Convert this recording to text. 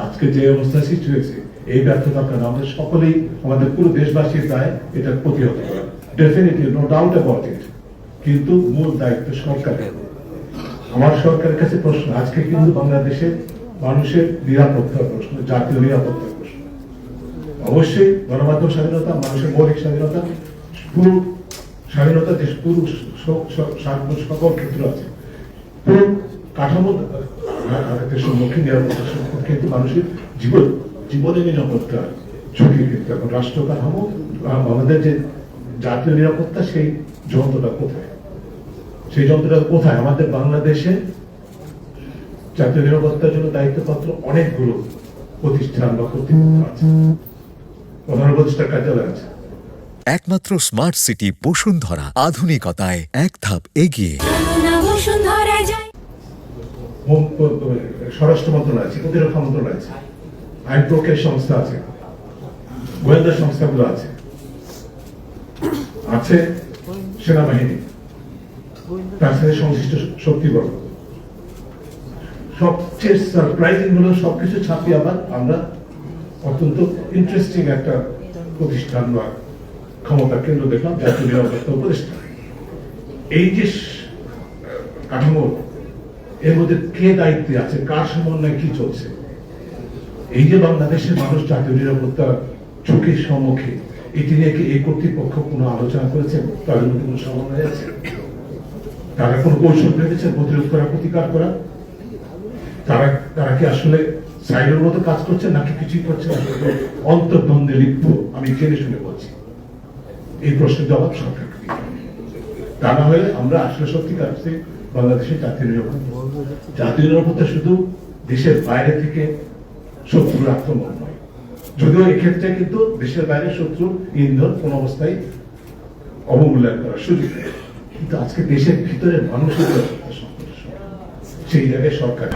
আজকে যে অবস্থা সৃষ্টি হয়েছে, এই ব্যর্থতার কারণে আমাদের সকলেই, আমাদের পুরো দেশবাসীর দায় এটা প্রতিহত করা, definitely, no doubt about it. কিন্তু মূল দায়িত্ব সরকারের। আমার সরকারের কাছে প্রশ্ন, আজকে কিন্তু বাংলাদেশের মানুষের নিরাপত্তার প্রশ্ন, জাতীয় নিরাপত্তার প্রশ্ন। অবশ্যই গণমাধ্যম স্বাধীনতা, মানুষের মৌলিক স্বাধীনতা, পুরো স্বাধীনতা, দেশ পুরো সকল ক্ষেত্র আছে, পুরো কাঠামো আঘাতের সম্মুখীন, নিরাপত্তার সম্মুখীন, কিন্তু মানুষের জীবনের নিরাপত্তা ঝুঁকি। কিন্তু এখন রাষ্ট্র কাঠামো, আমাদের যে জাতীয় নিরাপত্তা, সেই যন্ত্রটা কোথায়? সেই যন্ত্রটা কোথায়? আমাদের বাংলাদেশে জাতীয় নিরাপত্তার জন্য দায়িত্বপ্রাপ্ত অনেকগুলো প্রতিষ্ঠান বা কর্তৃপক্ষ আছে, প্রধান উপদেষ্টার কার্যালয় আছে। একমাত্র স্মার্ট সিটি বসুন্ধরা, আধুনিকতায় এক ধাপ এগিয়ে। স্বরাষ্ট্র মন্ত্রণালয় আছে, প্রতিরক্ষা মন্ত্রণালয় আছে, আইন প্রক্রিয়া সংস্থা আছে, গোয়েন্দা সংস্থাগুলো আছে, আছে সেনাবাহিনী, তার সাথে সংশ্লিষ্ট শক্তিবর্গ। সবচেয়ে সারপ্রাইজিং হলো, সবকিছু ছাপিয়ে আবার আমরা অত্যন্ত ইন্টারেস্টিং একটা প্রতিষ্ঠান বা ক্ষমতা কেন্দ্র দেখলাম, জাতীয় নিরাপত্তা উপদেষ্টা। এই যে কাঠামো, এর মধ্যে কে দায়িত্বে আছে, কার সমন্বয়ে কি চলছে? এই যে বাংলাদেশের মানুষ জাতীয় নিরাপত্তা ঝুঁকির সম্মুখীন, এটি নিয়ে কি এই কর্তৃপক্ষ কোনো আলোচনা করেছে? তাদের মধ্যে কোনো সমন্বয় আছে? তারা কোনো কৌশল ভেবেছে প্রতিরোধ করা, প্রতিকার করা? তারা কি আসলে সাইডের মতো কাজ করছে, নাকি কিছুই করছে না, অন্তর্দ্বন্দ্বে লিপ্ত? আমি জেনে শুনে বলছি, এই প্রশ্নের জবাব সরকার। তা না হলে আমরা আসলে সত্যিকার বাংলাদেশের জাতীয় নিরাপত্তা শুধু দেশের বাইরে থেকে শত্রুর আক্রমণ নয়, যদিও এক্ষেত্রে কিন্তু দেশের বাইরে শত্রুর ইন্ধন কোন অবস্থায় অবমূল্যায়ন করার সুযোগ নেই। কিন্তু আজকে দেশের ভিতরে মানুষের সেই জায়গায় সরকার